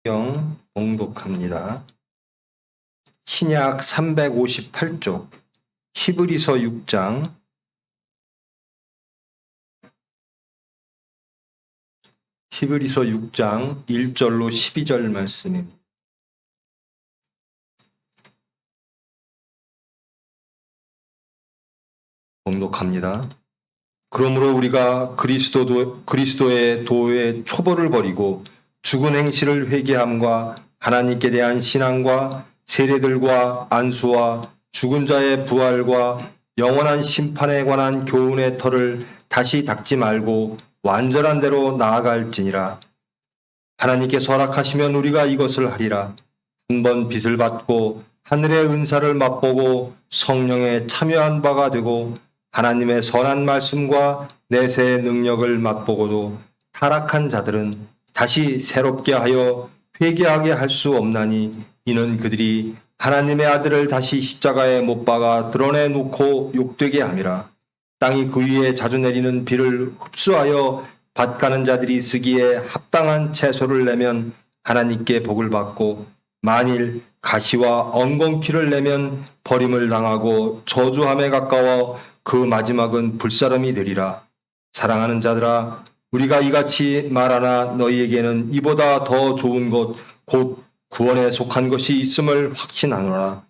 경 봉독합니다. 신약 358쪽 히브리서 6장 1절로 12절 말씀입니다. 봉독합니다. 그러므로 우리가 그리스도의 도의 초보를 버리고 죽은 행실을 회개함과 하나님께 대한 신앙과 세례들과 안수와 죽은 자의 부활과 영원한 심판에 관한 교훈의 터를 다시 닦지 말고 완전한 대로 나아갈지니라. 하나님께서 허락하시면 우리가 이것을 하리라. 한번 빚을 받고 하늘의 은사를 맛보고 성령에 참여한 바가 되고 하나님의 선한 말씀과 내세의 능력을 맛보고도 타락한 자들은 다시 새롭게 하여 회개하게 할 수 없나니 이는 그들이 하나님의 아들을 다시 십자가에 못 박아 드러내놓고 욕되게 함이라. 땅이 그 위에 자주 내리는 비를 흡수하여 밭가는 자들이 쓰기에 합당한 채소를 내면 하나님께 복을 받고 만일 가시와 엉겅퀴를 내면 버림을 당하고 저주함에 가까워 그 마지막은 불사름이 되리라. 사랑하는 자들아, 우리가 이같이 말하나 너희에게는 이보다 더 좋은 것 곧 구원에 속한 것이 있음을 확신하노라.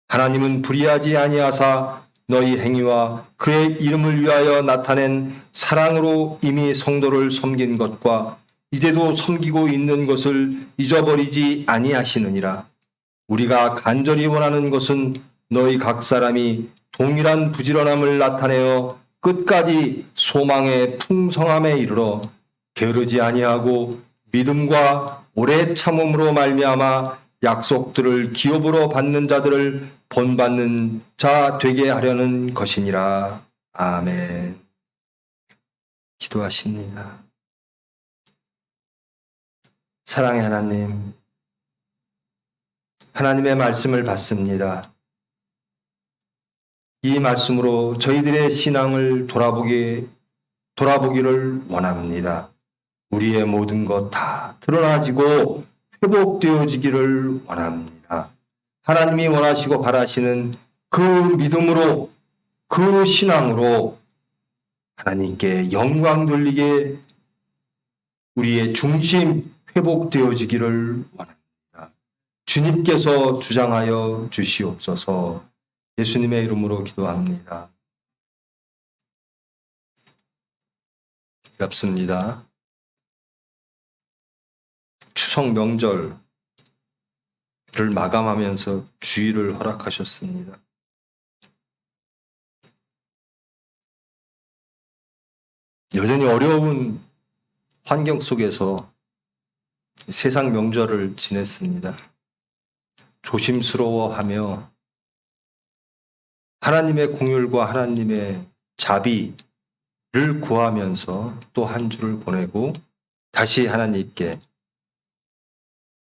하나님은 불의하지 아니하사 너희 행위와 그의 이름을 위하여 나타낸 사랑으로 이미 성도를 섬긴 것과 이제도 섬기고 있는 것을 잊어버리지 아니하시느니라. 우리가 간절히 원하는 것은 너희 각 사람이 동일한 부지런함을 나타내어 끝까지 소망의 풍성함에 이르러 게으르지 아니하고 믿음과 오래 참음으로 말미암아 약속들을 기업으로 받는 자들을 본받는 자 되게 하려는 것이니라. 아멘. 기도하십니다. 사랑의 하나님, 하나님의 말씀을 받습니다. 이 말씀으로 저희들의 신앙을 돌아보기를 원합니다. 우리의 모든 것 다 드러나지고 회복되어지기를 원합니다. 하나님이 원하시고 바라시는 그 믿음으로, 그 신앙으로 하나님께 영광 돌리게 우리의 중심 회복되어지기를 원합니다. 주님께서 주장하여 주시옵소서. 예수님의 이름으로 기도합니다. 반갑습니다. 추석 명절을 마감하면서 주일을 허락하셨습니다. 여전히 어려운 환경 속에서 세상 명절을 지냈습니다. 조심스러워하며 하나님의 공율과 하나님의 자비를 구하면서 또 한 주를 보내고 다시 하나님께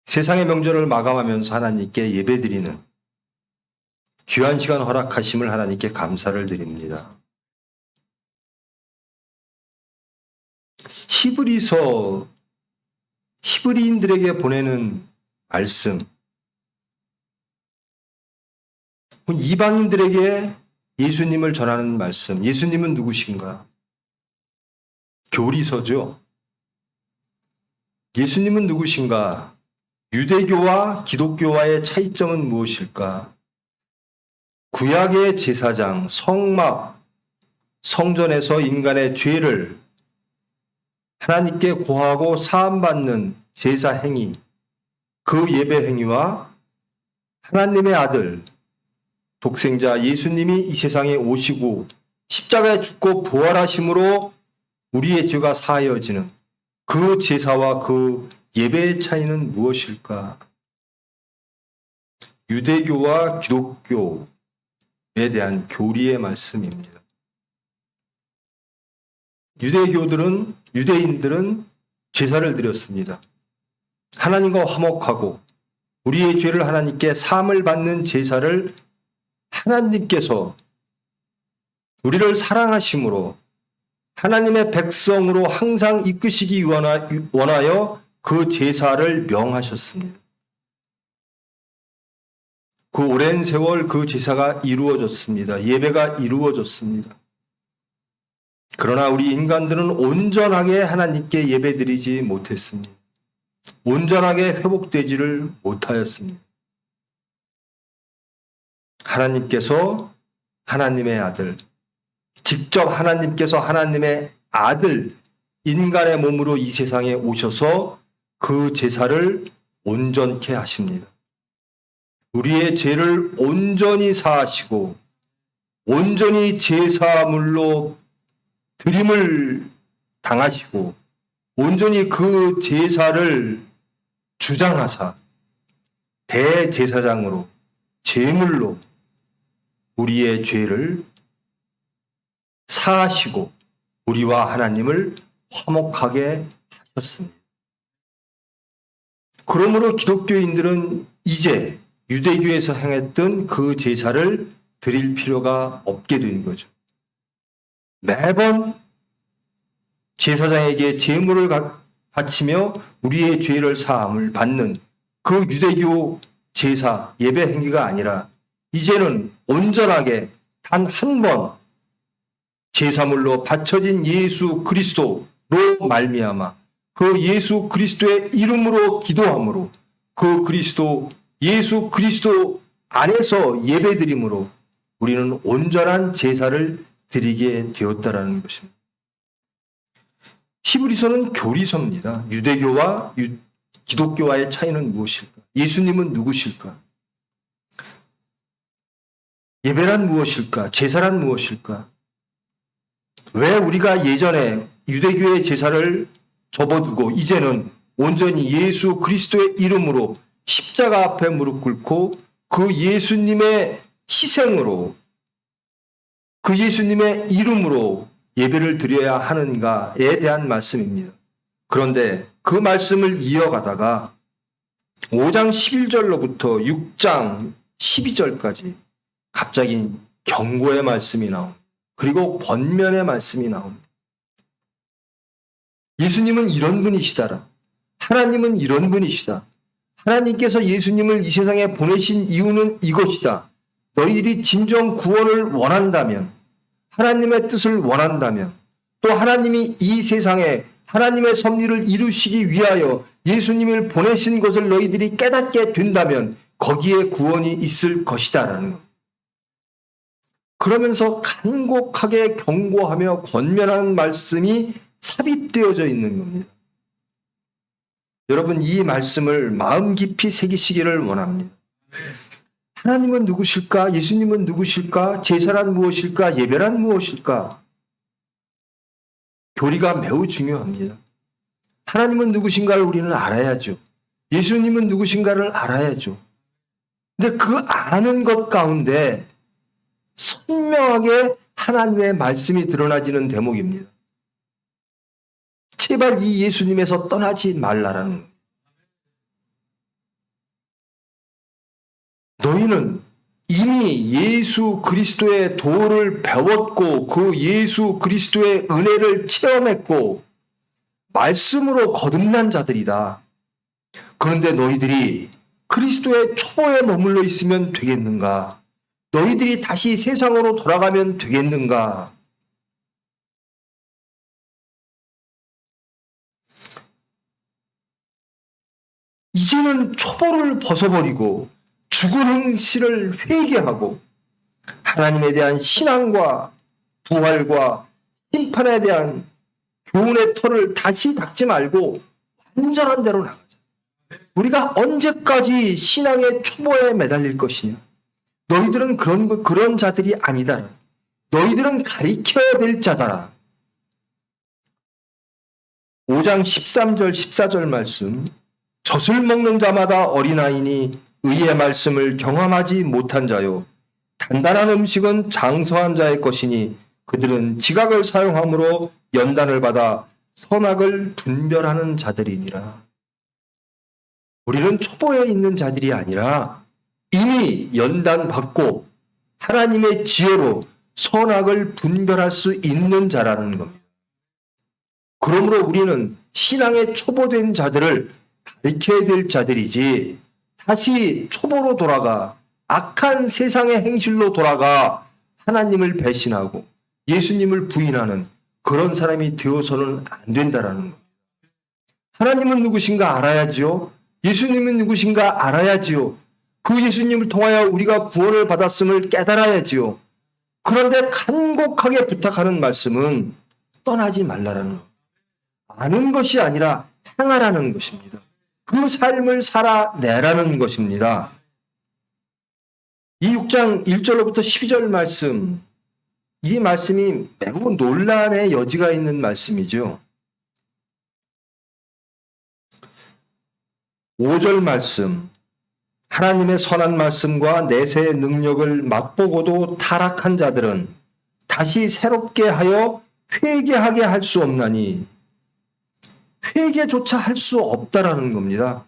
세상의 명절을 마감하면서 하나님께 예배드리는 귀한 시간 허락하심을 하나님께 감사를 드립니다. 히브리인들에게 보내는 말씀, 이방인들에게 예수님을 전하는 말씀, 예수님은 누구신가? 교리서죠. 예수님은 누구신가? 유대교와 기독교와의 차이점은 무엇일까? 구약의 제사장, 성막, 성전에서 인간의 죄를 하나님께 고하고 사함받는 제사 행위, 그 예배 행위와 하나님의 아들, 독생자 예수님이 이 세상에 오시고 십자가에 죽고 부활하심으로 우리의 죄가 사하여지는 그 제사와 그 예배의 차이는 무엇일까? 유대교와 기독교에 대한 교리의 말씀입니다. 유대인들은 제사를 드렸습니다. 하나님과 화목하고 우리의 죄를 하나님께 사함을 받는 제사를 하나님께서 우리를 사랑하심으로 하나님의 백성으로 항상 이끄시기 원하여 그 제사를 명하셨습니다. 그 오랜 세월 그 제사가 이루어졌습니다. 예배가 이루어졌습니다. 그러나 우리 인간들은 온전하게 하나님께 예배드리지 못했습니다. 온전하게 회복되지를 못하였습니다. 하나님께서 하나님의 아들, 직접 하나님께서 하나님의 아들, 인간의 몸으로 이 세상에 오셔서 그 제사를 온전케 하십니다. 우리의 죄를 온전히 사하시고 온전히 제사물로 드림을 당하시고 온전히 그 제사를 주장하사 대제사장으로 제물로 우리의 죄를 사하시고 우리와 하나님을 화목하게 하셨습니다. 그러므로 기독교인들은 이제 유대교에서 행했던 그 제사를 드릴 필요가 없게 된 거죠. 매번 제사장에게 제물을 바치며 우리의 죄를 사함을 받는 그 유대교 제사 예배 행위가 아니라 이제는 온전하게 단 한 번 제사물로 바쳐진 예수 그리스도로 말미암아 그 예수 그리스도의 이름으로 기도함으로 그 그리스도 예수 그리스도 안에서 예배드림으로 우리는 온전한 제사를 드리게 되었다라는 것입니다. 히브리서는 교리서입니다. 유대교와 기독교와의 차이는 무엇일까? 예수님은 누구실까? 예배란 무엇일까? 제사란 무엇일까? 왜 우리가 예전에 유대교의 제사를 접어두고 이제는 온전히 예수 그리스도의 이름으로 십자가 앞에 무릎 꿇고 그 예수님의 희생으로 그 예수님의 이름으로 예배를 드려야 하는가에 대한 말씀입니다. 그런데 그 말씀을 이어가다가 5장 11절로부터 6장 12절까지 갑자기 경고의 말씀이 나옵니다. 그리고 권면의 말씀이 나옵니다. 예수님은 이런 분이시다라. 하나님은 이런 분이시다. 하나님께서 예수님을 이 세상에 보내신 이유는 이것이다. 너희들이 진정 구원을 원한다면, 하나님의 뜻을 원한다면, 또 하나님이 이 세상에 하나님의 섭리를 이루시기 위하여 예수님을 보내신 것을 너희들이 깨닫게 된다면 거기에 구원이 있을 것이다라는 것. 그러면서 간곡하게 경고하며 권면하는 말씀이 삽입되어져 있는 겁니다. 여러분, 이 말씀을 마음 깊이 새기시기를 원합니다. 하나님은 누구실까? 예수님은 누구실까? 제사란 무엇일까? 예배란 무엇일까? 교리가 매우 중요합니다. 하나님은 누구신가를 우리는 알아야죠. 예수님은 누구신가를 알아야죠. 근데 그 아는 것 가운데 선명하게 하나님의 말씀이 드러나지는 대목입니다. 제발 이 예수님에서 떠나지 말라라는 거예요. 너희는 이미 예수 그리스도의 도를 배웠고 그 예수 그리스도의 은혜를 체험했고 말씀으로 거듭난 자들이다. 그런데 너희들이 그리스도의 초보에 머물러 있으면 되겠는가? 너희들이 다시 세상으로 돌아가면 되겠는가? 이제는 초보를 벗어버리고 죽은 행실을 회개하고 하나님에 대한 신앙과 부활과 심판에 대한 교훈의 터를 다시 닦지 말고 완전한 대로 나가자. 우리가 언제까지 신앙의 초보에 매달릴 것이냐? 너희들은 그런 자들이 아니다. 너희들은 가리켜야 될 자다라. 5장 13절 14절 말씀. 젖을 먹는 자마다 어린아이니 의의 말씀을 경험하지 못한 자요. 단단한 음식은 장성한 자의 것이니 그들은 지각을 사용함으로 연단을 받아 선악을 분별하는 자들이니라. 우리는 초보에 있는 자들이 아니라 이미 연단받고 하나님의 지혜로 선악을 분별할 수 있는 자라는 겁니다. 그러므로 우리는 신앙에 초보된 자들을 가르쳐야 될 자들이지, 다시 초보로 돌아가 악한 세상의 행실로 돌아가 하나님을 배신하고 예수님을 부인하는 그런 사람이 되어서는 안 된다라는 거예요. 하나님은 누구신가 알아야지요. 예수님은 누구신가 알아야지요. 그 예수님을 통하여 우리가 구원을 받았음을 깨달아야지요. 그런데 간곡하게 부탁하는 말씀은 떠나지 말라라는 거예요. 아는 것이 아니라 행하라는 것입니다. 그 삶을 살아내라는 것입니다. 이 6장 1절로부터 12절 말씀, 이 말씀이 매우 논란의 여지가 있는 말씀이죠. 5절 말씀, 하나님의 선한 말씀과 내세의 능력을 맛보고도 타락한 자들은 다시 새롭게 하여 회개하게 할 수 없나니, 회개조차 할 수 없다라는 겁니다.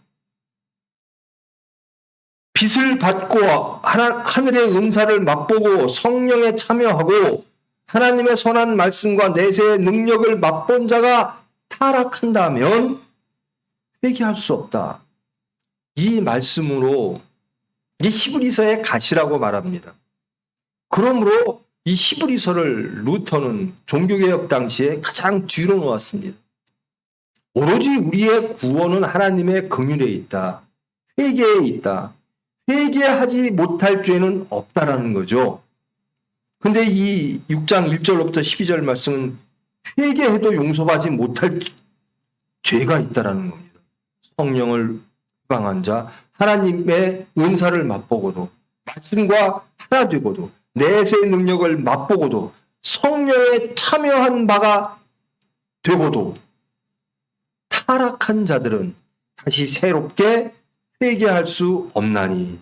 빛을 받고 하늘의 은사를 맛보고 성령에 참여하고 하나님의 선한 말씀과 내세의 능력을 맛본 자가 타락한다면 회개할 수 없다. 이 말씀으로 이 히브리서의 가시라고 말합니다. 그러므로 이 히브리서를 루터는 종교개혁 당시에 가장 뒤로 놓았습니다. 오로지 우리의 구원은 하나님의 긍휼에 있다. 회개에 있다. 회개하지 못할 죄는 없다라는 거죠. 근데 이 6장 1절로부터 12절 말씀은 회개해도 용서받지 못할 죄가 있다라는 겁니다. 성령을 방한 자, 하나님의 은사를 맛보고도, 말씀과 하나 되고도, 내세의 능력을 맛보고도, 성령에 참여한 바가 되고도 타락한 자들은 다시 새롭게 회개할 수 없나니.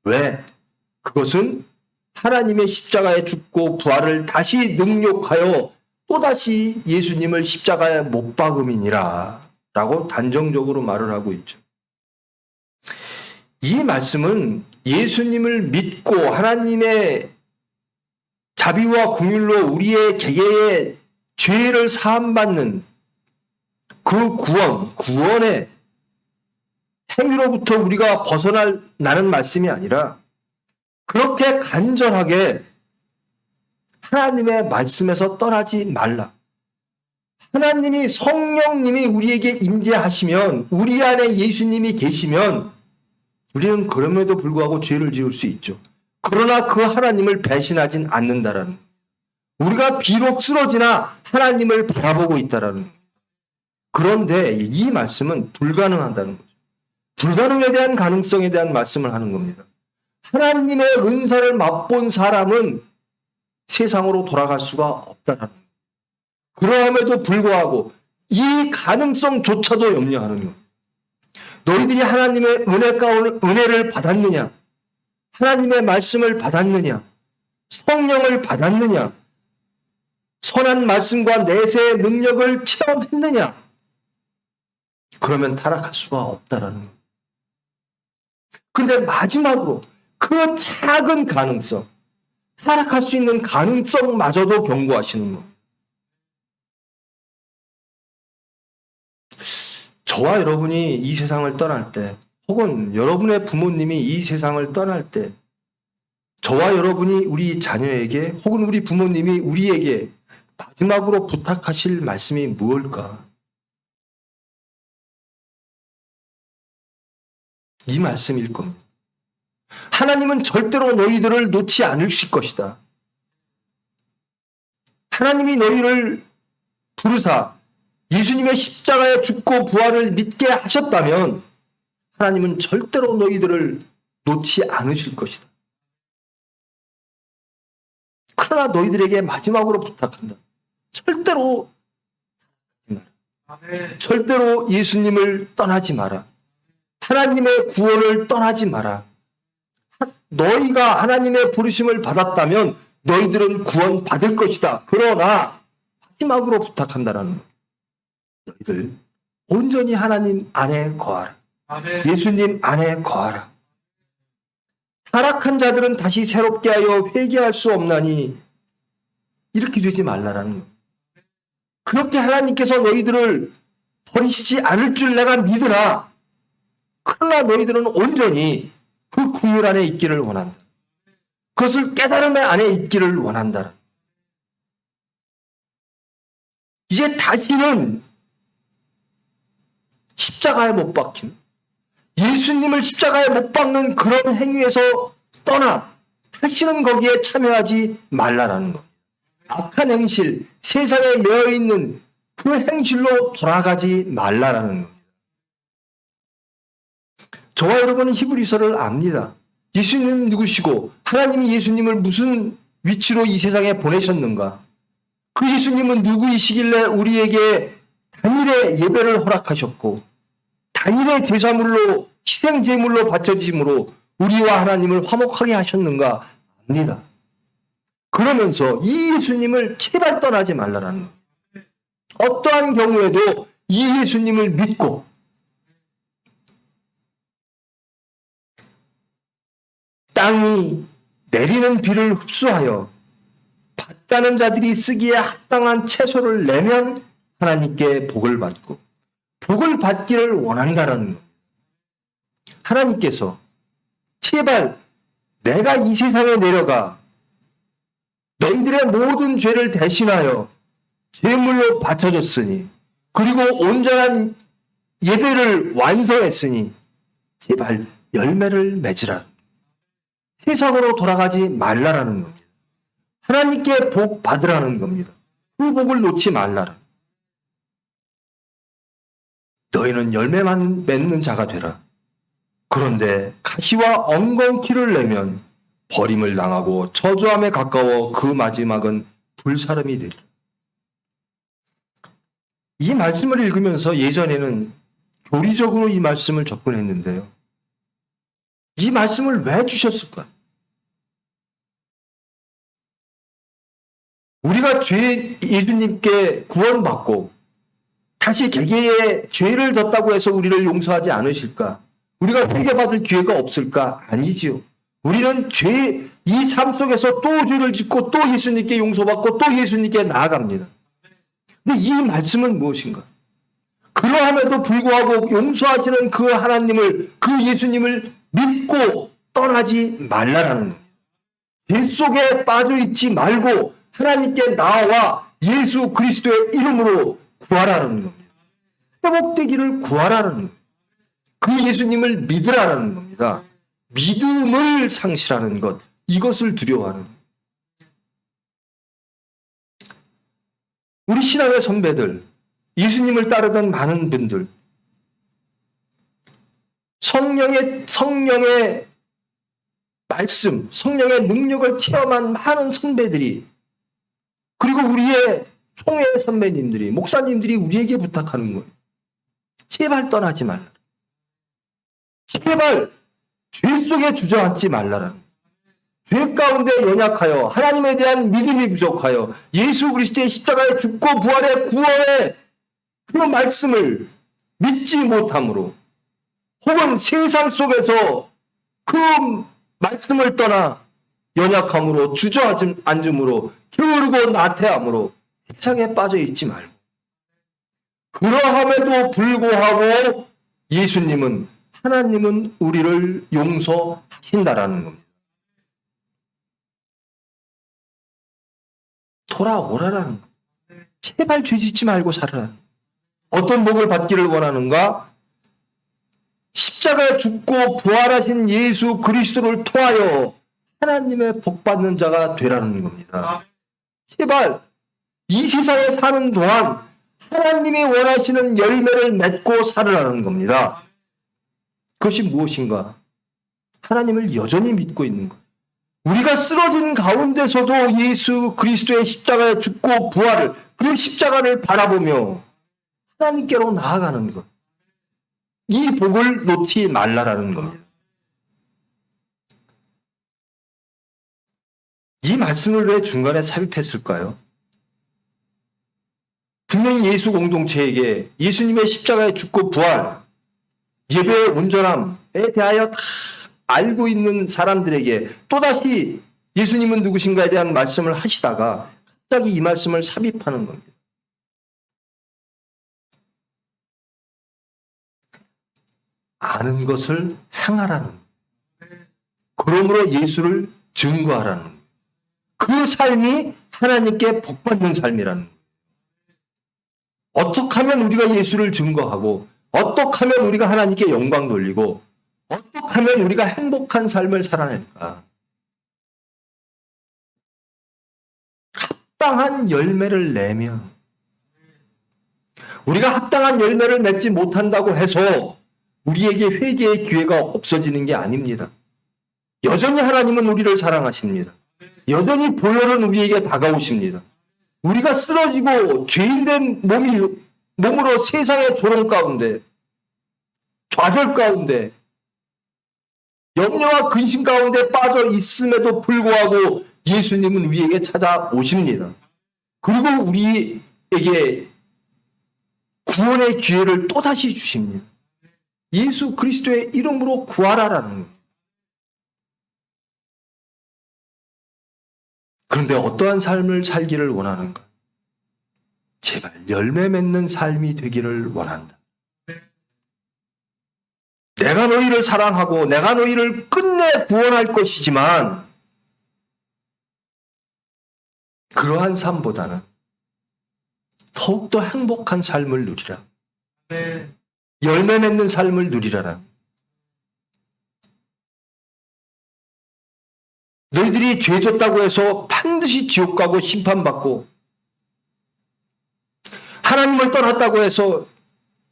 왜? 그것은 하나님의 십자가에 죽고 부활을 다시 능력하여 또다시 예수님을 십자가에 못 박음이니라 라고 단정적으로 말을 하고 있죠. 이 말씀은 예수님을 믿고 하나님의 자비와 긍휼로 우리의 개개의 죄를 사함받는 그 구원의 행위로부터 우리가 벗어나는 말씀이 아니라 그렇게 간절하게 하나님의 말씀에서 떠나지 말라. 하나님이 성령님이 우리에게 임재하시면, 우리 안에 예수님이 계시면 우리는 그럼에도 불구하고 죄를 지을 수 있죠. 그러나 그 하나님을 배신하진 않는다라는, 우리가 비록 쓰러지나 하나님을 바라보고 있다라는. 그런데 이 말씀은 불가능하다는 거죠. 불가능에 대한 가능성에 대한 말씀을 하는 겁니다. 하나님의 은사를 맛본 사람은 세상으로 돌아갈 수가 없다라는 거예요. 그러함에도 불구하고 이 가능성조차도 염려하는 거예요. 너희들이 하나님의 은혜를 받았느냐? 하나님의 말씀을 받았느냐? 성령을 받았느냐? 선한 말씀과 내세의 능력을 체험했느냐? 그러면 타락할 수가 없다라는 거예요. 근데 마지막으로 그 작은 가능성, 타락할 수 있는 가능성마저도 경고하시는 겁니다. 저와 여러분이 이 세상을 떠날 때, 혹은 여러분의 부모님이 이 세상을 떠날 때, 저와 여러분이 우리 자녀에게, 혹은 우리 부모님이 우리에게 마지막으로 부탁하실 말씀이 무엇일까? 이 말씀일 겁니다. 하나님은 절대로 너희들을 놓지 않으실 것이다. 하나님이 너희를 부르사 예수님의 십자가에 죽고 부활을 믿게 하셨다면 하나님은 절대로 너희들을 놓지 않으실 것이다. 그러나 너희들에게 마지막으로 부탁한다. 절대로 절대로 예수님을 떠나지 마라. 하나님의 구원을 떠나지 마라. 너희가 하나님의 부르심을 받았다면 너희들은 구원 받을 것이다. 그러나 마지막으로 부탁한다라는 거예요. 너희들 온전히 하나님 안에 거하라. 아멘. 예수님 안에 거하라. 타락한 자들은 다시 새롭게 하여 회개할 수 없나니 이렇게 되지 말라라는 거예요. 그렇게 하나님께서 너희들을 버리시지 않을 줄 내가 믿으나 그러나 너희들은 온전히 그 긍휼 안에 있기를 원한다. 그것을 깨달음 안에 있기를 원한다. 이제 다시는 십자가에 못 박힌, 예수님을 십자가에 못 박는 그런 행위에서 떠나 다시는 거기에 참여하지 말라라는 것. 악한 행실, 세상에 매여 있는 그 행실로 돌아가지 말라라는 겁니다. 저와 여러분은 히브리서를 압니다. 예수님은 누구시고 하나님이 예수님을 무슨 위치로 이 세상에 보내셨는가? 그 예수님은 누구이시길래 우리에게 단일의 예배를 허락하셨고 단일의 제사물로 희생제물로 바쳐짐으로 우리와 하나님을 화목하게 하셨는가 압니다. 그러면서 이 예수님을 제발 떠나지 말라라는 겁니다. 어떠한 경우에도 이 예수님을 믿고 땅이 내리는 비를 흡수하여 밭가는 자들이 쓰기에 합당한 채소를 내면 하나님께 복을 받고 복을 받기를 원한다라는 겁니다. 하나님께서 제발 내가 이 세상에 내려가 너희들의 모든 죄를 대신하여 제물로 바쳐줬으니 그리고 온전한 예배를 완성했으니 제발 열매를 맺으라. 세상으로 돌아가지 말라라는 겁니다. 하나님께 복 받으라는 겁니다. 그 복을 놓지 말라라. 너희는 열매만 맺는 자가 되라. 그런데 가시와 엉겅퀴를 내면 버림을 당하고 저주함에 가까워 그 마지막은 불사름이 되리라. 이 말씀을 읽으면서 예전에는 교리적으로 이 말씀을 접근했는데요. 이 말씀을 왜 주셨을까? 우리가 예수님께 구원받고 다시 개개의 죄를 졌다고 해서 우리를 용서하지 않으실까? 우리가 회개받을 기회가 없을까? 아니지요. 우리는 이 삶 속에서 또 죄를 짓고 또 예수님께 용서받고 또 예수님께 나아갑니다. 근데 이 말씀은 무엇인가? 그러함에도 불구하고 용서하시는 그 하나님을, 그 예수님을 믿고 떠나지 말라라는 겁니다. 죄 속에 빠져 있지 말고 하나님께 나와 예수 그리스도의 이름으로 구하라는 겁니다. 회복되기를 구하라는 겁니다. 그 예수님을 믿으라는 겁니다. 믿음을 상실하는 것, 이것을 두려워하는 겁니다. 우리 신앙의 선배들, 예수님을 따르던 많은 분들, 성령의 말씀, 성령의 능력을 체험한 많은 선배들이, 그리고 우리의 총회 선배님들이, 목사님들이 우리에게 부탁하는 거예요. 제발 떠나지 말라. 제발 죄 속에 주저앉지 말라라. 죄 가운데 연약하여 하나님에 대한 믿음이 부족하여 예수 그리스도의 십자가의 죽고 부활의 구원의 그 말씀을 믿지 못함으로 혹은 세상 속에서 그 말씀을 떠나 연약함으로 주저앉음으로 게으르고 나태함으로 세상에 빠져 있지 말고 그러함에도 불구하고 하나님은 우리를 용서하신다라는 겁니다. 돌아오라라는 겁니다. 제발 죄 짓지 말고 살아라. 어떤 복을 받기를 원하는가? 십자가에 죽고 부활하신 예수 그리스도를 통하여 하나님의 복받는 자가 되라는 겁니다. 제발 이 세상에 사는 동안 하나님이 원하시는 열매를 맺고 살으라는 겁니다. 그것이 무엇인가? 하나님을 여전히 믿고 있는 것. 우리가 쓰러진 가운데서도 예수 그리스도의 십자가에 죽고 부활을, 그 십자가를 바라보며 하나님께로 나아가는 것. 이 복을 놓지 말라라는 겁니다. 이 말씀을 왜 중간에 삽입했을까요? 분명히 예수 공동체에게 예수님의 십자가에 죽고 부활, 예배의 온전함에 대하여 다 알고 있는 사람들에게 또다시 예수님은 누구신가에 대한 말씀을 하시다가 갑자기 이 말씀을 삽입하는 겁니다. 아는 것을 행하라는 거예요. 그러므로 예수를 증거하라는 거예요. 그 삶이 하나님께 복받는 삶이라는 거예요. 어떻게 하면 우리가 예수를 증거하고 어떻게 하면 우리가 하나님께 영광 돌리고 어떻게 하면 우리가 행복한 삶을 살아낼까? 합당한 열매를 내면 우리가 합당한 열매를 맺지 못한다고 해서 우리에게 회개의 기회가 없어지는 게 아닙니다. 여전히 하나님은 우리를 사랑하십니다. 여전히 보혈은 우리에게 다가오십니다. 우리가 쓰러지고 죄인된 몸으로 세상의 조롱 가운데, 좌절 가운데, 염려와 근심 가운데 빠져 있음에도 불구하고 예수님은 우리에게 찾아오십니다. 그리고 우리에게 구원의 기회를 또다시 주십니다. 예수 그리스도의 이름으로 구하라라는 거예요. 그런데 어떠한 삶을 살기를 원하는가? 제발 열매 맺는 삶이 되기를 원한다. 내가 너희를 사랑하고 내가 너희를 끝내 구원할 것이지만 그러한 삶보다는 더욱더 행복한 삶을 누리라. 열매 맺는 삶을 누리라라. 너희들이 죄 졌다고 해서 반드시 지옥 가고 심판받고 하나님을 떠났다고 해서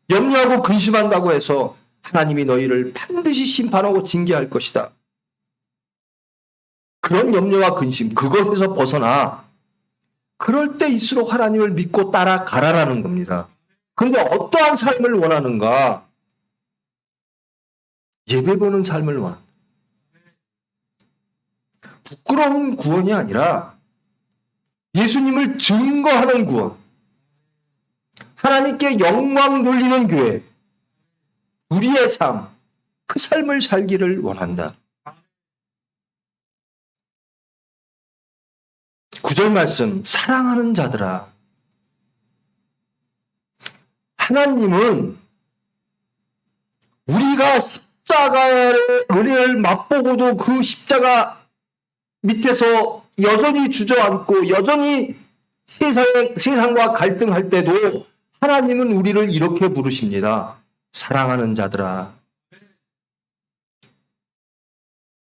염려하고 근심한다고 해서 하나님이 너희를 반드시 심판하고 징계할 것이다. 그런 염려와 근심, 그것에서 벗어나 그럴 때일수록 하나님을 믿고 따라가라라는 겁니다. 그런데 어떠한 삶을 원하는가? 예배 보는 삶을 원한다. 부끄러운 구원이 아니라 예수님을 증거하는 구원, 하나님께 영광 돌리는 교회, 우리의 삶, 그 삶을 살기를 원한다. 9절 말씀, 사랑하는 자들아. 하나님은 우리가 십자가의 은혜를 맛보고도 그 십자가 밑에서 여전히 주저앉고 여전히 세상과 갈등할 때도 하나님은 우리를 이렇게 부르십니다. 사랑하는 자들아.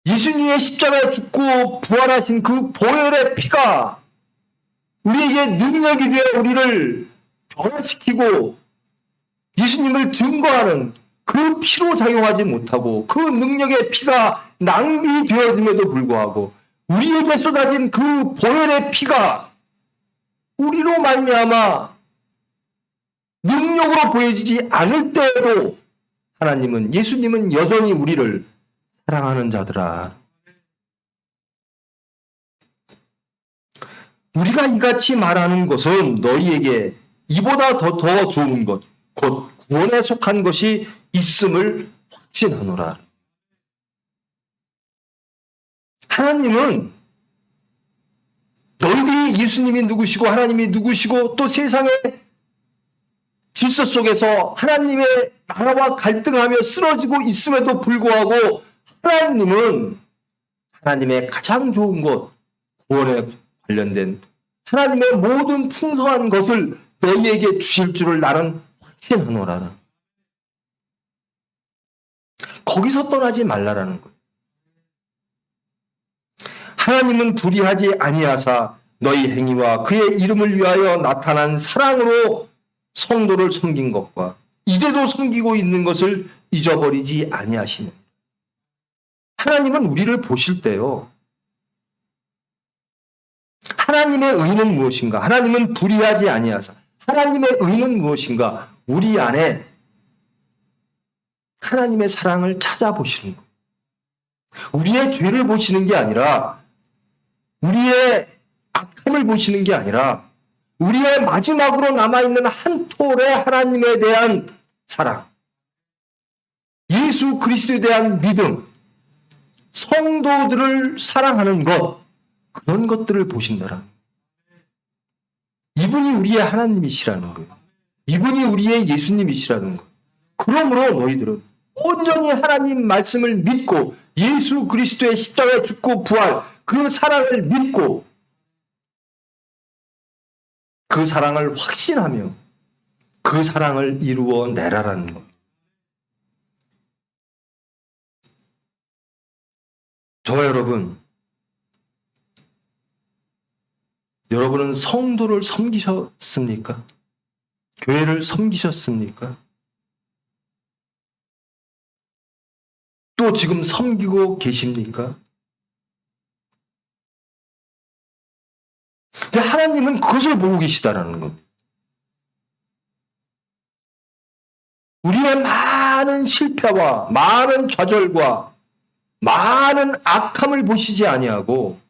예수님의 십자가에 죽고 부활하신 그 보혈의 피가 우리에게 능력이 되어 우리를 변화시키고 예수님을 증거하는 그 피로 작용하지 못하고 그 능력의 피가 낭비되어짐에도 불구하고 우리에게 쏟아진 그 보혈의 피가 우리로 말미암아 능력으로 보여지지 않을 때에도 하나님은, 예수님은 여전히 우리를 사랑하는 자들아. 우리가 이같이 말하는 것은 너희에게 이보다 더 좋은 것, 곧 구원에 속한 것이 있음을 확신하노라. 하나님은 너희들이 예수님이 누구시고 하나님이 누구시고 또 세상의 질서 속에서 하나님의 나라와 갈등하며 쓰러지고 있음에도 불구하고 하나님은 하나님의 가장 좋은 것, 구원에 관련된 하나님의 모든 풍성한 것을 너희에게 주실 줄을 나는 확신하노라. 거기서 떠나지 말라라는 거예요. 하나님은 불의하지 아니하사 너희 행위와 그의 이름을 위하여 나타난 사랑으로 성도를 섬긴 것과 이제도 섬기고 있는 것을 잊어버리지 아니하시는. 하나님은 우리를 보실 때요. 하나님의 의는 무엇인가? 하나님은 불의하지 아니하사. 하나님의 의는 무엇인가? 우리 안에 하나님의 사랑을 찾아보시는 거예요. 우리의 죄를 보시는 게 아니라 우리의 악함을 보시는 게 아니라 우리의 마지막으로 남아있는 한 톨의 하나님에 대한 사랑, 예수 그리스도에 대한 믿음, 성도들을 사랑하는 것, 그런 것들을 보신다라. 이분이 우리의 하나님이시라는 거예요. 이분이 우리의 예수님이시라는 거예요. 그러므로 너희들은 온전히 하나님 말씀을 믿고 예수 그리스도의 십자가에 죽고 부활 그 사랑을 믿고 그 사랑을 확신하며 그 사랑을 이루어 내라라는 겁니다. 저와 여러분은 성도를 섬기셨습니까? 교회를 섬기셨습니까? 또 지금 섬기고 계십니까? 근데 하나님은 그것을 보고 계시다라는 겁니다. 우리의 많은 실패와 많은 좌절과 많은 악함을 보시지 아니하고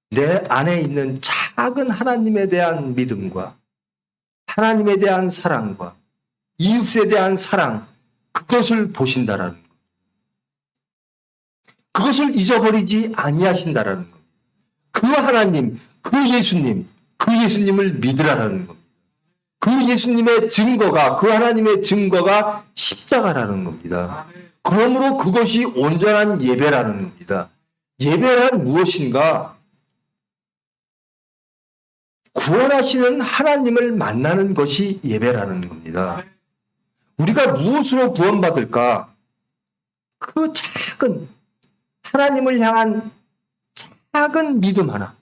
내 안에 있는 작은 하나님에 대한 믿음과 하나님에 대한 사랑과 이웃에 대한 사랑 그것을 보신다라는 것. 그것을 잊어버리지 아니하신다라는 것. 그 하나님, 그 예수님을 믿으라라는 겁니다. 그 예수님의 증거가, 그 하나님의 증거가 십자가라는 겁니다. 그러므로 그것이 온전한 예배라는 겁니다. 예배란 무엇인가? 구원하시는 하나님을 만나는 것이 예배라는 겁니다. 우리가 무엇으로 구원받을까? 그 작은 하나님을 향한 작은 믿음 하나,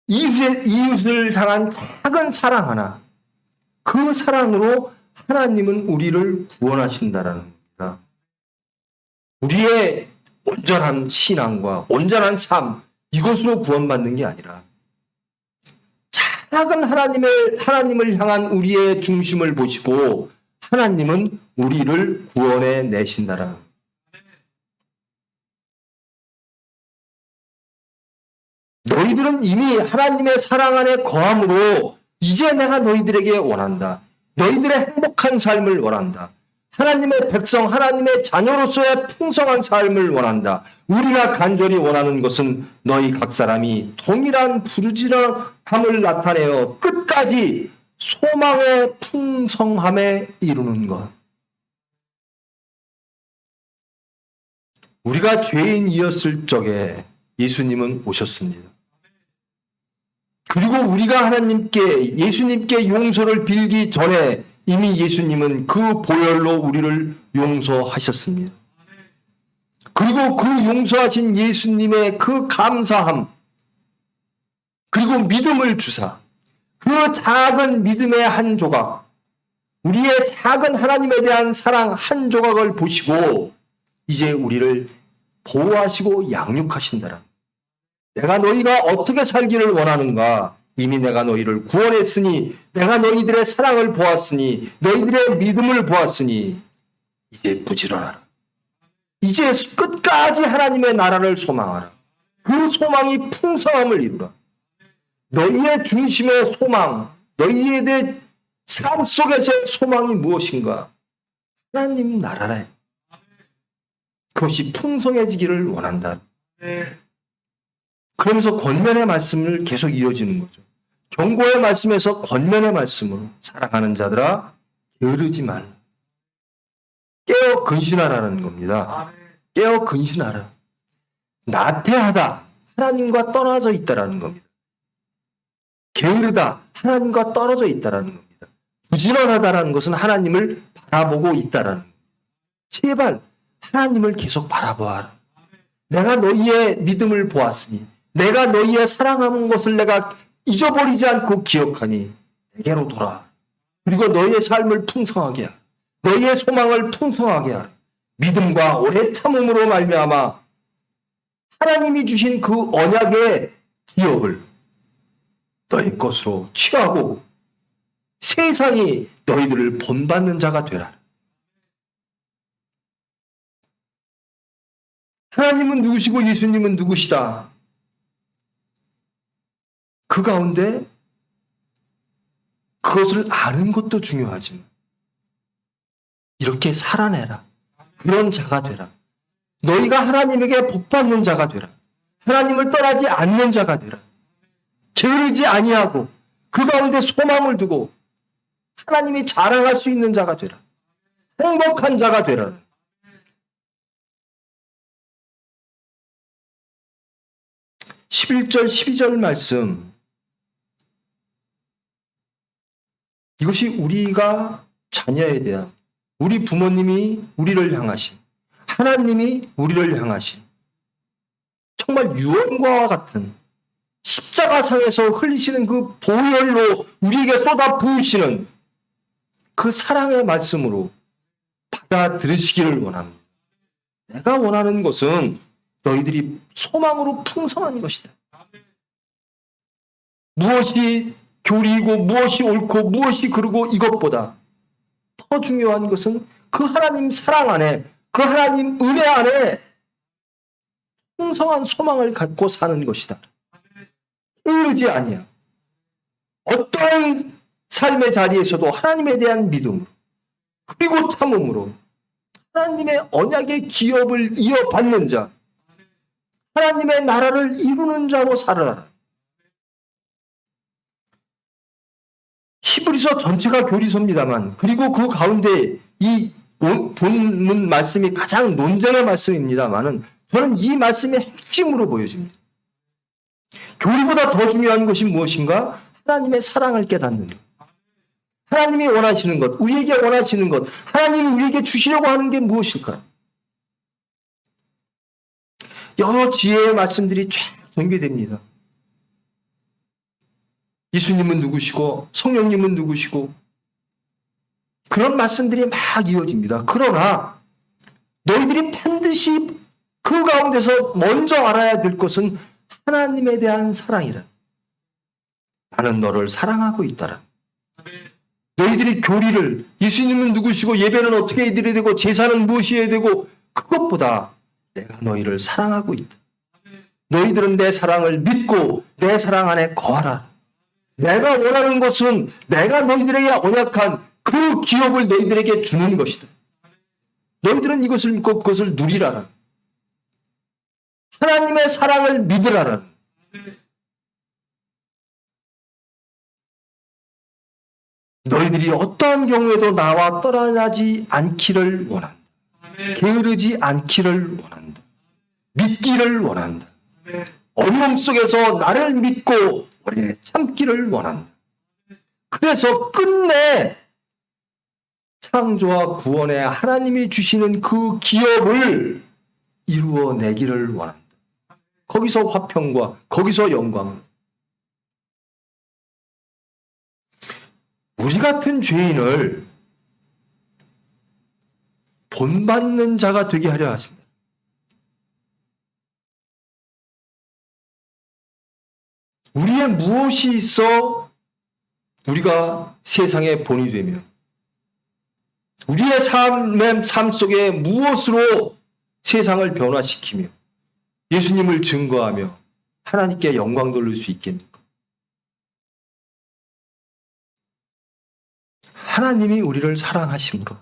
이웃을 향한 작은 사랑 하나, 그 사랑으로 하나님은 우리를 구원하신다라는 겁니다. 우리의 온전한 신앙과 온전한 삶, 이것으로 구원받는 게 아니라 작은 하나님을 향한 우리의 중심을 보시고 하나님은 우리를 구원해 내신다라는 겁니다. 너희들은 이미 하나님의 사랑 안에 거함으로 이제 내가 너희들에게 원한다. 너희들의 행복한 삶을 원한다. 하나님의 백성, 하나님의 자녀로서의 풍성한 삶을 원한다. 우리가 간절히 원하는 것은 너희 각 사람이 동일한 부르짖음을 나타내어 끝까지 소망의 풍성함에 이루는 것. 우리가 죄인이었을 적에 예수님은 오셨습니다. 그리고 우리가 예수님께 용서를 빌기 전에 이미 예수님은 그 보혈로 우리를 용서하셨습니다. 그리고 그 용서하신 예수님의 그 감사함, 그리고 믿음을 주사, 그 작은 믿음의 한 조각, 우리의 작은 하나님에 대한 사랑 한 조각을 보시고 이제 우리를 보호하시고 양육하신다라. 내가 너희가 어떻게 살기를 원하는가? 이미 내가 너희를 구원했으니, 내가 너희들의 사랑을 보았으니, 너희들의 믿음을 보았으니 이제 부지런하라. 이제 끝까지 하나님의 나라를 소망하라. 그 소망이 풍성함을 이루라. 너희의 중심의 소망, 너희의 삶 속에서의 소망이 무엇인가? 하나님 나라래. 그것이 풍성해지기를 원한다. 그러면서 권면의 말씀을 계속 이어지는 거죠. 경고의 말씀에서 권면의 말씀으로 사랑하는 자들아 게으르지 말라. 깨어 근신하라는 겁니다. 깨어 근신하라. 나태하다. 하나님과 떨어져 있다라는 겁니다. 게으르다. 하나님과 떨어져 있다라는 겁니다. 부지런하다라는 것은 하나님을 바라보고 있다라는 겁니다. 제발 하나님을 계속 바라보아라. 내가 너희의 믿음을 보았으니, 내가 너희의 사랑하는 것을 내가 잊어버리지 않고 기억하니 내게로 돌아와. 그리고 너희의 삶을 풍성하게 하라. 너희의 소망을 풍성하게 하라. 믿음과 오래 참음으로 말미암아 하나님이 주신 그 언약의 기업을 너희 것으로 취하고 세상이 너희들을 본받는 자가 되라. 하나님은 누구시고 예수님은 누구시다. 그 가운데 그것을 아는 것도 중요하지만 이렇게 살아내라. 그런 자가 되라. 너희가 하나님에게 복받는 자가 되라. 하나님을 떠나지 않는 자가 되라. 게으르지 아니하고 그 가운데 소망을 두고 하나님이 자랑할 수 있는 자가 되라. 행복한 자가 되라. 11절, 12절 말씀. 이것이 우리가 자녀에 대한, 우리 부모님이 우리를 향하신, 하나님이 우리를 향하신 정말 유언과 같은 십자가상에서 흘리시는 그 보혈로 우리에게 쏟아 부으시는 그 사랑의 말씀으로 받아들이시기를 원합니다. 내가 원하는 것은 너희들이 소망으로 풍성한 것이다. 무엇이 교리이고 무엇이 옳고 무엇이 그르고 이것보다 더 중요한 것은 그 하나님 사랑 안에, 그 하나님 은혜 안에 풍성한 소망을 갖고 사는 것이다. 흐르지 아니야. 어떠한 삶의 자리에서도 하나님에 대한 믿음 그리고 참음으로 하나님의 언약의 기업을 이어받는 자, 하나님의 나라를 이루는 자로 살아라. 히브리서 전체가 교리서입니다만, 그리고 그 가운데 이 본문 말씀이 가장 논쟁의 말씀입니다만은 저는 이 말씀의 핵심으로 보여집니다. 교리보다 더 중요한 것이 무엇인가? 하나님의 사랑을 깨닫는 것. 하나님이 원하시는 것, 우리에게 원하시는 것, 하나님이 우리에게 주시려고 하는 게 무엇일까? 여러 지혜의 말씀들이 쫙 전개됩니다. 예수님은 누구시고 성령님은 누구시고 그런 말씀들이 막 이어집니다. 그러나 너희들이 반드시 그 가운데서 먼저 알아야 될 것은 하나님에 대한 사랑이라. 나는 너를 사랑하고 있다라. 너희들이 교리를, 예수님은 누구시고 예배는 어떻게 해드려야 되고 제사는 무엇이 해야 되고, 그것보다 내가 너희를 사랑하고 있다. 너희들은 내 사랑을 믿고 내 사랑 안에 거하라. 내가 원하는 것은 내가 너희들에게 언약한 그 기업을 너희들에게 주는 것이다. 너희들은 이것을 믿고 그것을 누리라라. 하나님의 사랑을 믿으라라. 너희들이 어떠한 경우에도 나와 떠나지 않기를 원한다. 게으르지 않기를 원한다. 믿기를 원한다. 어려움 속에서 나를 믿고 오래 참기를 원한다. 그래서 끝내 창조와 구원의 하나님이 주시는 그 기업을 이루어내기를 원한다. 거기서 화평과 거기서 영광. 우리 같은 죄인을 본받는 자가 되게 하려 하신다. 우리의 무엇이 있어 우리가 세상의 본이 되며, 우리의 삶 속에 무엇으로 세상을 변화시키며 예수님을 증거하며 하나님께 영광 돌릴 수 있겠는가? 하나님이 우리를 사랑하심으로.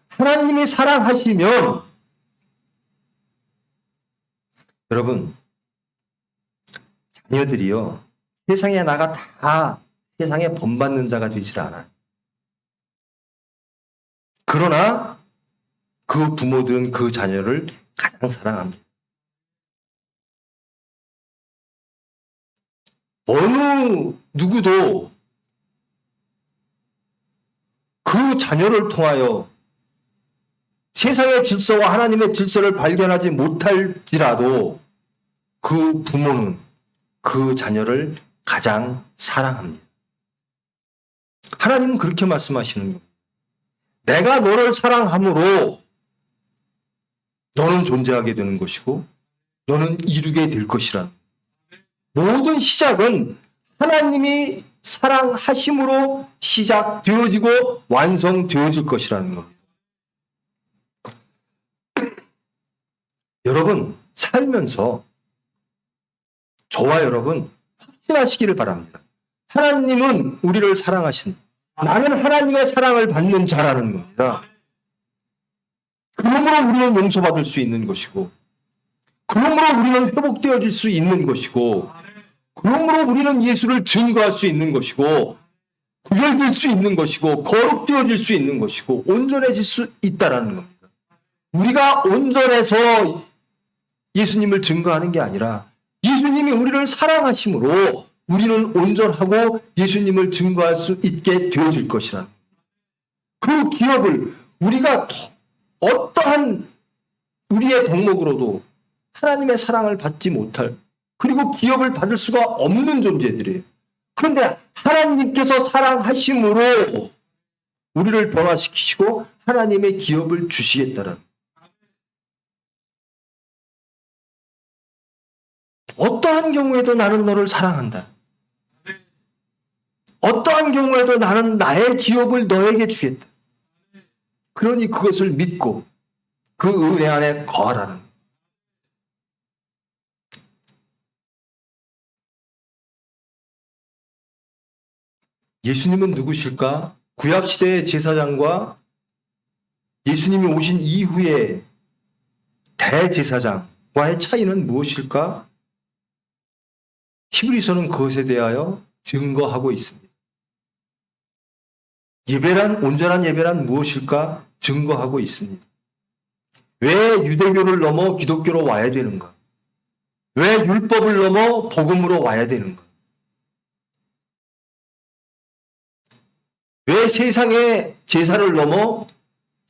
하나님이 사랑하시면, 여러분, 자녀들이요, 세상에 나가 다 세상에 본받는 자가 되질 않아요. 그러나 그 부모들은 그 자녀를 가장 사랑합니다. 어느 누구도 그 자녀를 통하여 세상의 질서와 하나님의 질서를 발견하지 못할지라도 그 부모는 그 자녀를 가장 사랑합니다. 하나님은 그렇게 말씀하시는 겁니다. 내가 너를 사랑함으로 너는 존재하게 되는 것이고 너는 이루게 될 것이라. 모든 시작은 하나님이 사랑하심으로 시작되어지고 완성되어질 것이라는 겁니다. 여러분, 살면서 저와 여러분 확신하시기를 바랍니다. 하나님은 우리를 사랑하신다. 나는 하나님의 사랑을 받는 자라는 겁니다. 그러므로 우리는 용서받을 수 있는 것이고, 그러므로 우리는 회복되어질 수 있는 것이고, 그러므로 우리는 예수를 증거할 수 있는 것이고, 구별될 수 있는 것이고 거룩되어질 수 있는 것이고 온전해질 수 있다라는 겁니다. 우리가 온전해서 예수님을 증거하는 게 아니라 예수님이 우리를 사랑하심으로 우리는 온전하고 예수님을 증거할 수 있게 되어질 것이라는 그 기업을 우리가 어떠한 우리의 덕목으로도 하나님의 사랑을 받지 못할 그리고 기업을 받을 수가 없는 존재들이에요. 그런데 하나님께서 사랑하심으로 우리를 변화시키시고 하나님의 기업을 주시겠다는 어떠한 경우에도 나는 너를 사랑한다. 어떠한 경우에도 나는 나의 기업을 너에게 주겠다. 그러니 그것을 믿고 그 은혜 안에 거하라는 예수님은 누구실까? 구약시대의 제사장과 예수님이 오신 이후의 대제사장과의 차이는 무엇일까? 히브리서는 그것에 대하여 증거하고 있습니다. 온전한 예배란 무엇일까? 증거하고 있습니다. 왜 유대교를 넘어 기독교로 와야 되는가? 왜 율법을 넘어 복음으로 와야 되는가? 왜 세상의 제사를 넘어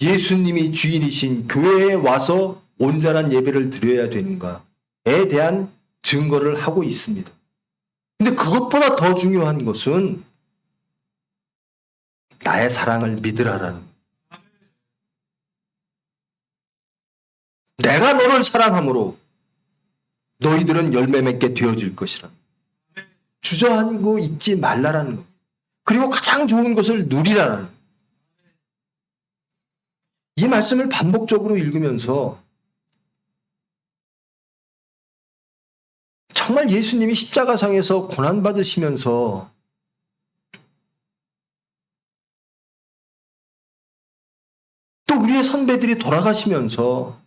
예수님이 주인이신 교회에 와서 온전한 예배를 드려야 되는가에 대한 증거를 하고 있습니다. 근데 그것보다 더 중요한 것은 나의 사랑을 믿으라라는 내가 너를 사랑함으로 너희들은 열매 맺게 되어질 것이라 주저하고 있지 말라라는 것. 그리고 가장 좋은 것을 누리라라는 이 말씀을 반복적으로 읽으면서 정말 예수님이 십자가상에서 고난받으시면서 또 우리의 선배들이 돌아가시면서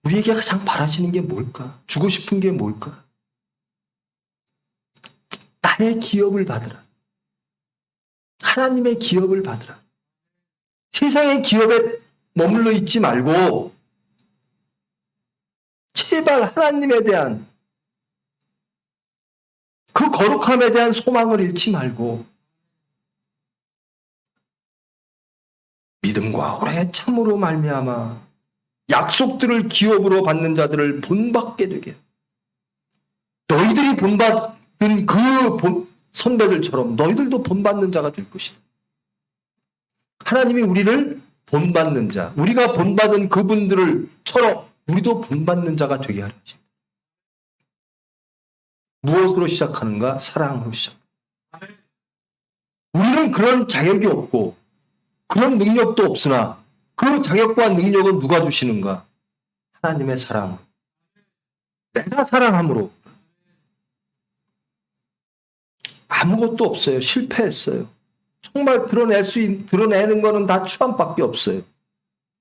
우리에게 가장 바라시는 게 뭘까? 주고 싶은 게 뭘까? 나의 기업을 받으라. 하나님의 기업을 받으라. 세상의 기업에 머물러 있지 말고 제발 하나님에 대한 그 거룩함에 대한 소망을 잃지 말고 믿음과 오래 참으로 말미암아 약속들을 기업으로 받는 자들을 본받게 되게 너희들이 본받은 그 선배들처럼 너희들도 본받는 자가 될 것이다. 하나님이 우리를 본받는 자, 우리가 본받은 그분들처럼 우리도 본받는 자가 되게 하려 하신다. 무엇으로 시작하는가? 사랑으로 시작. 우리는 그런 자격이 없고 그런 능력도 없으나 그 자격과 능력은 누가 주시는가? 하나님의 사랑. 내가 사랑함으로. 아무것도 없어요. 실패했어요. 정말 드러내는 거는 다 추함밖에 없어요.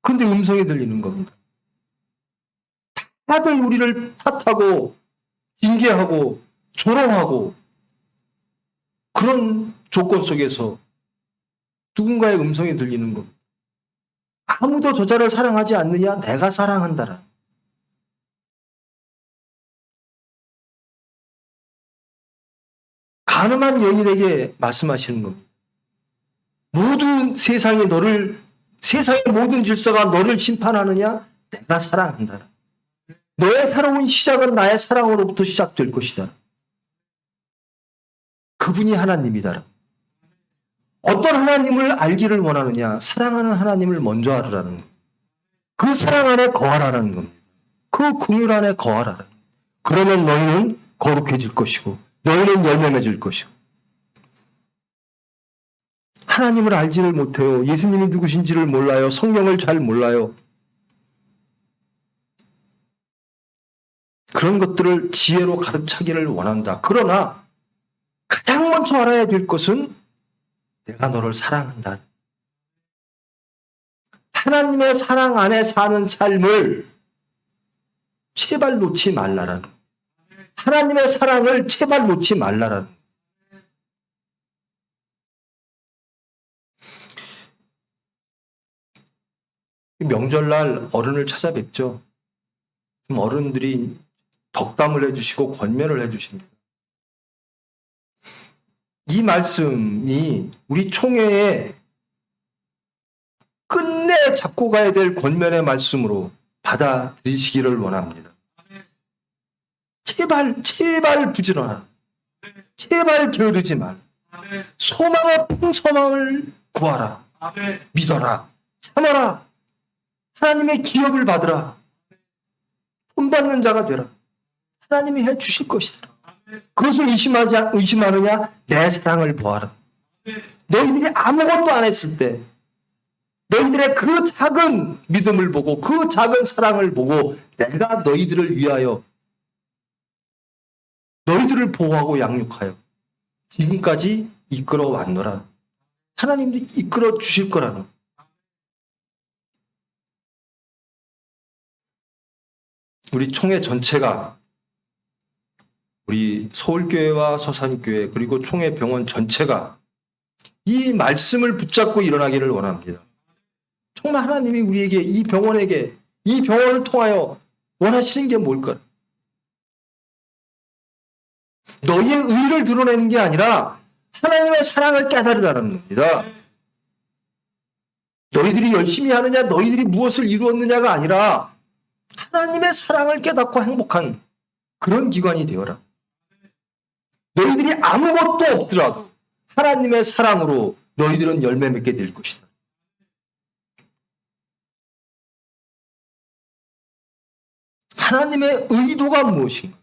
그런데 음성이 들리는 겁니다. 다들 우리를 탓하고 징계하고 조롱하고 그런 조건 속에서 누군가의 음성이 들리는 겁니다. 아무도 저자를 사랑하지 않느냐? 내가 사랑한다라. 가늠한 여인에게 말씀하시는 겁니다. 모든 세상의 모든 질서가 너를 심판하느냐? 내가 사랑한다라. 너의 새로운 시작은 나의 사랑으로부터 시작될 것이다. 그분이 하나님이다. 어떤 하나님을 알기를 원하느냐? 사랑하는 하나님을 먼저 알으라는 겁니다. 그 사랑 안에 거하라는 겁니다. 그 긍휼 안에 거하라는 겁니다. 그러면 너희는 거룩해질 것이고 너희는 열매 맺을 것이고 하나님을 알지를 못해요. 예수님이 누구신지를 몰라요. 성경을 잘 몰라요. 그런 것들을 지혜로 가득 차기를 원한다. 그러나 가장 먼저 알아야 될 것은 내가 너를 사랑한다. 하나님의 사랑 안에 사는 삶을 제발 놓지 말라라는. 하나님의 사랑을 제발 놓지 말라라는. 명절날 어른을 찾아뵙죠. 그럼 어른들이 덕담을 해주시고 권면을 해주십니다. 이 말씀이 우리 총회에 끝내 잡고 가야 될 권면의 말씀으로 받아들이시기를 원합니다. 제발 부지런하라. 제발 게으르지 말. 소망의 풍성함을 구하라. 믿어라. 참아라. 하나님의 기업을 받으라. 본받는 자가 되라. 하나님이 해주실 것이다. 그것을 의심하느냐? 내 사랑을 보아라. 너희들이 아무것도 안 했을 때 너희들의 그 작은 믿음을 보고 그 작은 사랑을 보고 내가 너희들을 위하여 너희들을 보호하고 양육하여 지금까지 이끌어 왔노라. 하나님도 이끌어 주실 거라는. 우리 총회 전체가 우리 서울교회와 서산교회 그리고 총회 병원 전체가 이 말씀을 붙잡고 일어나기를 원합니다. 정말 하나님이 우리에게 이 병원을 통하여 원하시는 게 뭘까? 너희의 의를 드러내는 게 아니라 하나님의 사랑을 깨달으라는 겁니다. 너희들이 열심히 하느냐, 너희들이 무엇을 이루었느냐가 아니라 하나님의 사랑을 깨닫고 행복한 그런 기관이 되어라. 너희들이 아무것도 없더라도 하나님의 사랑으로 너희들은 열매 맺게 될 것이다. 하나님의 의도가 무엇인가?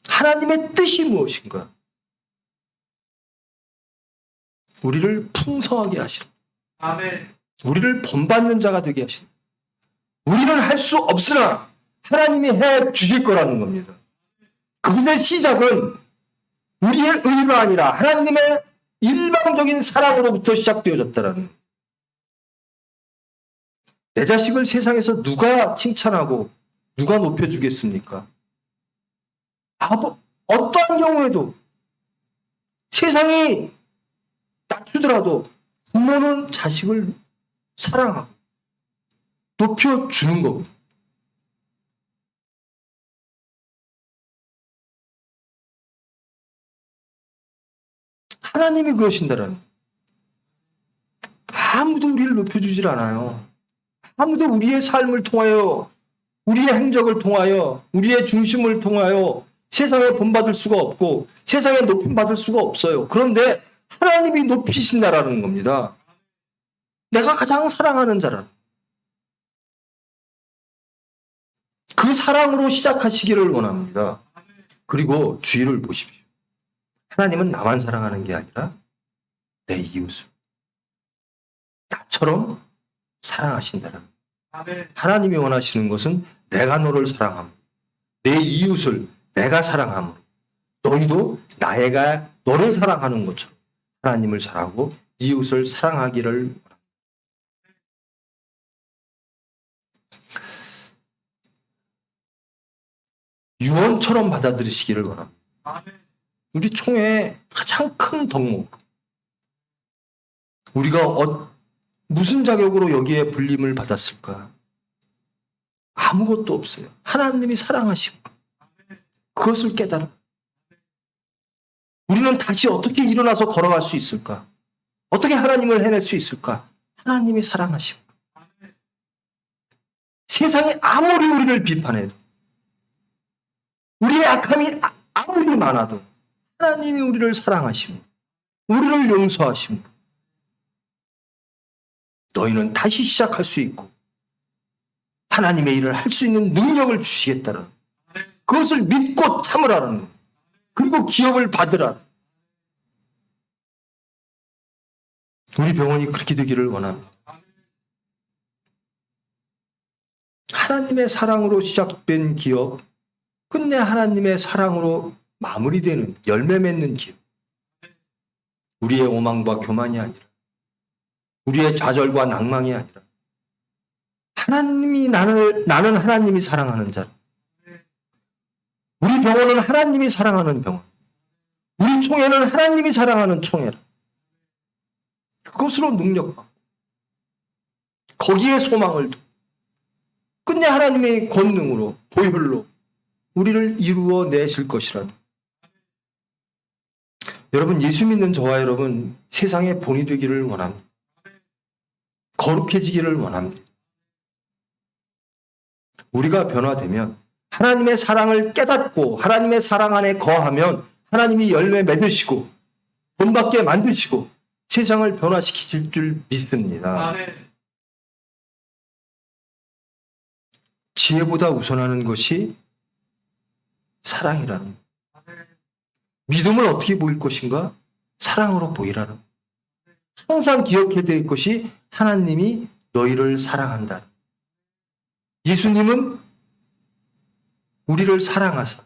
하나님의 뜻이 무엇인가? 우리를 풍성하게 하신다. 아멘. 우리를 본받는 자가 되게 하신다. 우리는 할 수 없으나 하나님이 해 주실 거라는 겁니다. 그것의 시작은 우리의 의가 아니라 하나님의 일방적인 사랑으로부터 시작되어졌다라는 거예요. 내 자식을 세상에서 누가 칭찬하고 누가 높여주겠습니까? 어떠한 경우에도 세상이 낮추더라도 부모는 자식을 사랑하고 높여주는 겁니다. 하나님이 그러신다라는. 아무도 우리를 높여주질 않아요. 아무도 우리의 삶을 통하여, 우리의 행적을 통하여, 우리의 중심을 통하여 세상에 본받을 수가 없고 세상에 높임받을 수가 없어요. 그런데 하나님이 높이신다라는 겁니다. 내가 가장 사랑하는 자라. 그 사랑으로 시작하시기를 원합니다. 그리고 주의를 보십시오. 하나님은 나만 사랑하는 게 아니라 내 이웃을 나처럼 사랑하신다는. 하나님이 원하시는 것은 내가 너를 사랑함, 내 이웃을 내가 사랑함으로 너희도 너를 사랑하는 것처럼 하나님을 사랑하고 이웃을 사랑하기를 원합니다. 유언처럼 받아들이시기를 원합니다. 우리 총회의 가장 큰 덕목, 우리가 무슨 자격으로 여기에 불림을 받았을까? 아무것도 없어요. 하나님이 사랑하시고 그것을 깨달아. 우리는 다시 어떻게 일어나서 걸어갈 수 있을까? 어떻게 하나님을 해낼 수 있을까? 하나님이 사랑하시고 세상이 아무리 우리를 비판해도 우리의 악함이 아무리 많아도 하나님이 우리를 사랑하시고 우리를 용서하시고 너희는 다시 시작할 수 있고 하나님의 일을 할 수 있는 능력을 주시겠다는, 그것을 믿고 참으라는 것, 그리고 기업을 받으라. 우리 병원이 그렇게 되기를 원합니다. 하나님의 사랑으로 시작된 기업, 끝내 하나님의 사랑으로 마무리되는, 열매 맺는 기업. 우리의 오만과 교만이 아니라, 우리의 좌절과 낭망이 아니라, 나는 하나님이 사랑하는 자라. 우리 병원은 하나님이 사랑하는 병원. 우리 총회는 하나님이 사랑하는 총회라. 그것으로 능력받고 거기에 소망을 두고 끝내 하나님의 권능으로 보혈로 우리를 이루어 내실 것이라는. 여러분, 예수 믿는 저와 여러분 세상의 본이 되기를 원합니다. 거룩해지기를 원합니다. 우리가 변화되면 하나님의 사랑을 깨닫고 하나님의 사랑 안에 거하면 하나님이 열매 맺으시고 본받게 만드시고 세상을 변화시키실 줄 믿습니다. 아멘. 지혜보다 우선하는 것이 사랑이라는 거예요. 믿음을 어떻게 보일 것인가? 사랑으로 보이라는 거예요. 항상 기억해야 될 것이 하나님이 너희를 사랑한다. 예수님은 우리를 사랑하사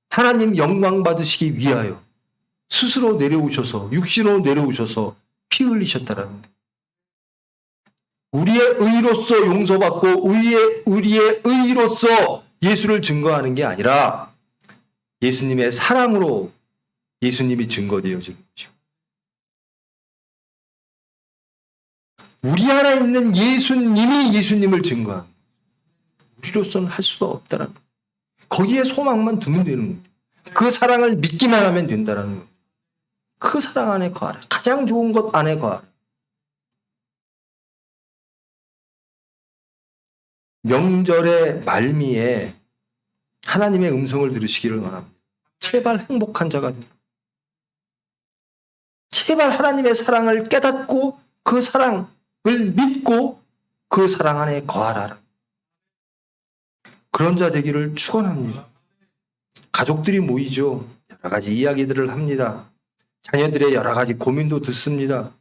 하나님 영광 받으시기 위하여 스스로 내려오셔서 육신으로 내려오셔서 피 흘리셨다라는 거예요. 우리의 의로서 용서받고 우리의 의로서 예수를 증거하는 게 아니라 예수님의 사랑으로 예수님이 증거되어지는 거죠. 우리 안에 있는 예수님이 예수님을 증거하는 거예요. 우리로서는 할 수가 없다라는 거예요. 거기에 소망만 두면 되는 거예요. 그 사랑을 믿기만 하면 된다라는 거예요. 그 사랑 안에 거하라. 가장 좋은 것 안에 거하라. 명절의 말미에 하나님의 음성을 들으시기를 원합니다. 제발 행복한 자가 되라. 제발 하나님의 사랑을 깨닫고 그 사랑을 믿고 그 사랑 안에 거하라. 그런 자 되기를 축원합니다. 가족들이 모이죠. 여러 가지 이야기들을 합니다. 자녀들의 여러 가지 고민도 듣습니다.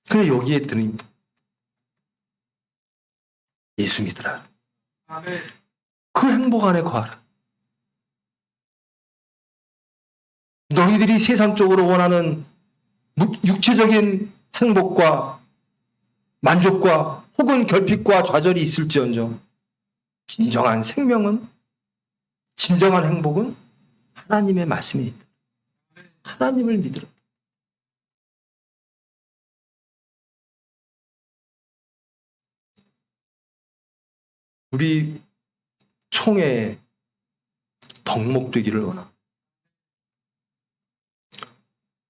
근데 여기에 드는 예수 믿으라. 아멘. 그 행복 안에 거하라. 너희들이 세상적으로 원하는 육체적인 행복과 만족과 혹은 결핍과 좌절이 있을지언정 진정한 생명은, 진정한 행복은 하나님의 말씀에 있다. 하나님을 믿으라. 우리 총회에 덕목되기를 원합니다.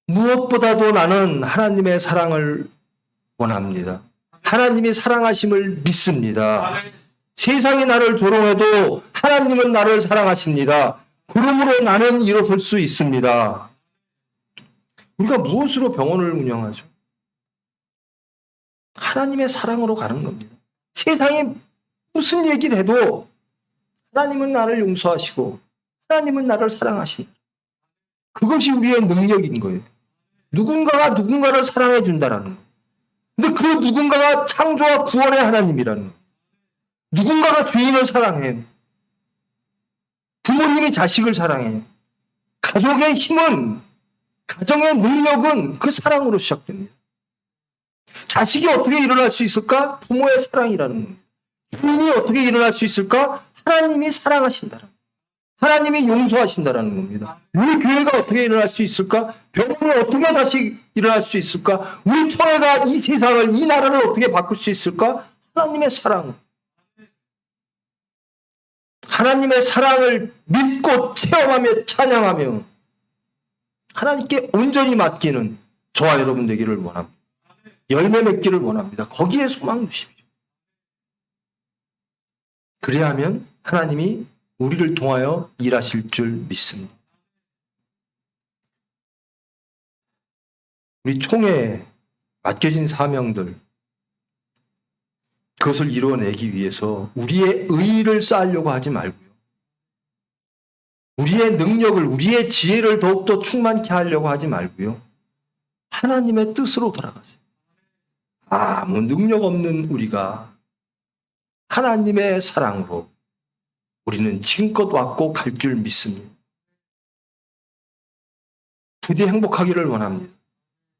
무엇보다도 나는 하나님의 사랑을 원합니다. 하나님의 사랑하심을 믿습니다. 아멘. 세상이 나를 조롱해도 하나님은 나를 사랑하십니다. 그러므로 나는 일어설 수 있습니다. 우리가 무엇으로 병원을 운영하죠? 하나님의 사랑으로 가는 겁니다. 세상에 무슨 얘기를 해도 하나님은 나를 용서하시고 하나님은 나를 사랑하신다. 그것이 우리의 능력인 거예요. 누군가가 누군가를 사랑해 준다라는 거예요. 근데 그 누군가가 창조와 구원의 하나님이라는 거예요. 누군가가 죄인을 사랑해요. 부모님이 자식을 사랑해요. 가족의 힘은, 가정의 능력은 그 사랑으로 시작됩니다. 자식이 어떻게 일어날 수 있을까? 부모의 사랑이라는 거예요. 부인이 어떻게 일어날 수 있을까? 하나님이 사랑하신다라는 거예요. 하나님이 용서하신다라는 겁니다. 우리 교회가 어떻게 일어날 수 있을까? 병원을 어떻게 다시 일어날 수 있을까? 우리 총회가 이 세상을, 이 나라를 어떻게 바꿀 수 있을까? 하나님의 사랑. 하나님의 사랑을 믿고 체험하며 찬양하며 하나님께 온전히 맡기는 저와 여러분 되기를 원합니다. 열매 맺기를 원합니다. 거기에 소망 주십시오. 그래야 하면 하나님이 우리를 통하여 일하실 줄 믿습니다. 우리 총회에 맡겨진 사명들, 그것을 이루어내기 위해서 우리의 의의를 쌓으려고 하지 말고요. 우리의 능력을, 우리의 지혜를 더욱더 충만케 하려고 하지 말고요. 하나님의 뜻으로 돌아가세요. 아무 능력 없는 우리가 하나님의 사랑으로 우리는 지금껏 왔고 갈 줄 믿습니다. 부디 행복하기를 원합니다.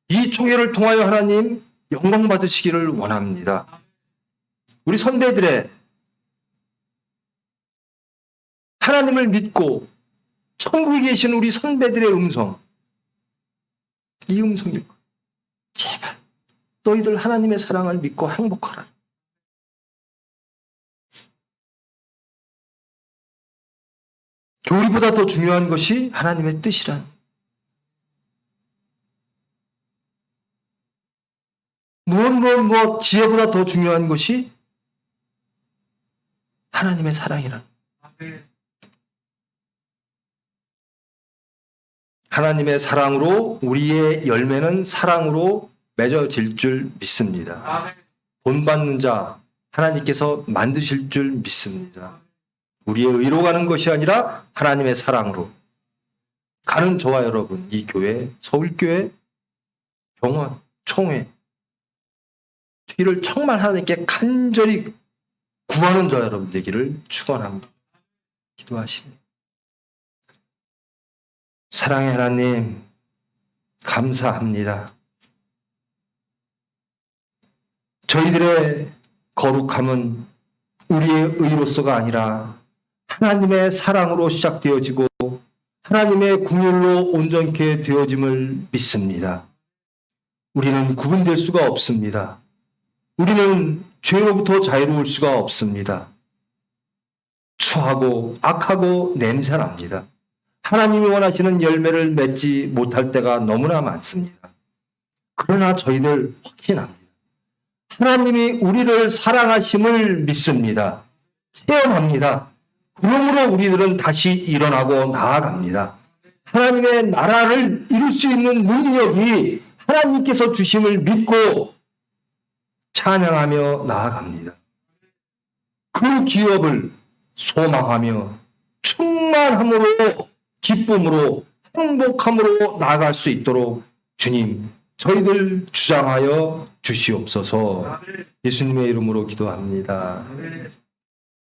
이 총회를 통하여 하나님 영광 받으시기를 원합니다. 우리 선배들의 하나님을 믿고 천국에 계신 우리 선배들의 음성, 이 음성일 거예요. 제발 너희들 하나님의 사랑을 믿고 행복하라. 교리보다 더 중요한 것이 하나님의 뜻이란. 무엇 지혜보다 더 중요한 것이 하나님의 사랑이란. 하나님의 사랑으로 우리의 열매는 사랑으로 맺어질 줄 믿습니다. 본받는 자 하나님께서 만드실 줄 믿습니다. 우리의 의로 가는 것이 아니라 하나님의 사랑으로 가는 저와 여러분, 이 교회, 서울교회, 병원, 총회 이를 정말 하나님께 간절히 구하는 저 여러분 되기를 축원합니다. 기도하십니다. 사랑의 하나님, 감사합니다. 저희들의 거룩함은 우리의 의로서가 아니라 하나님의 사랑으로 시작되어지고 하나님의 긍휼로 온전케 되어짐을 믿습니다. 우리는 구분될 수가 없습니다. 우리는 죄로부터 자유로울 수가 없습니다. 추하고 악하고 냄새납니다. 하나님이 원하시는 열매를 맺지 못할 때가 너무나 많습니다. 그러나 저희들 확신합니다. 하나님이 우리를 사랑하심을 믿습니다. 체험합니다. 그러므로 우리들은 다시 일어나고 나아갑니다. 하나님의 나라를 이룰 수 있는 능력이 하나님께서 주심을 믿고 찬양하며 나아갑니다. 그 기업을 소망하며 충만함으로 기쁨으로 행복함으로 나아갈 수 있도록 주님 저희들 주장하여 주시옵소서. 예수님의 이름으로 기도합니다.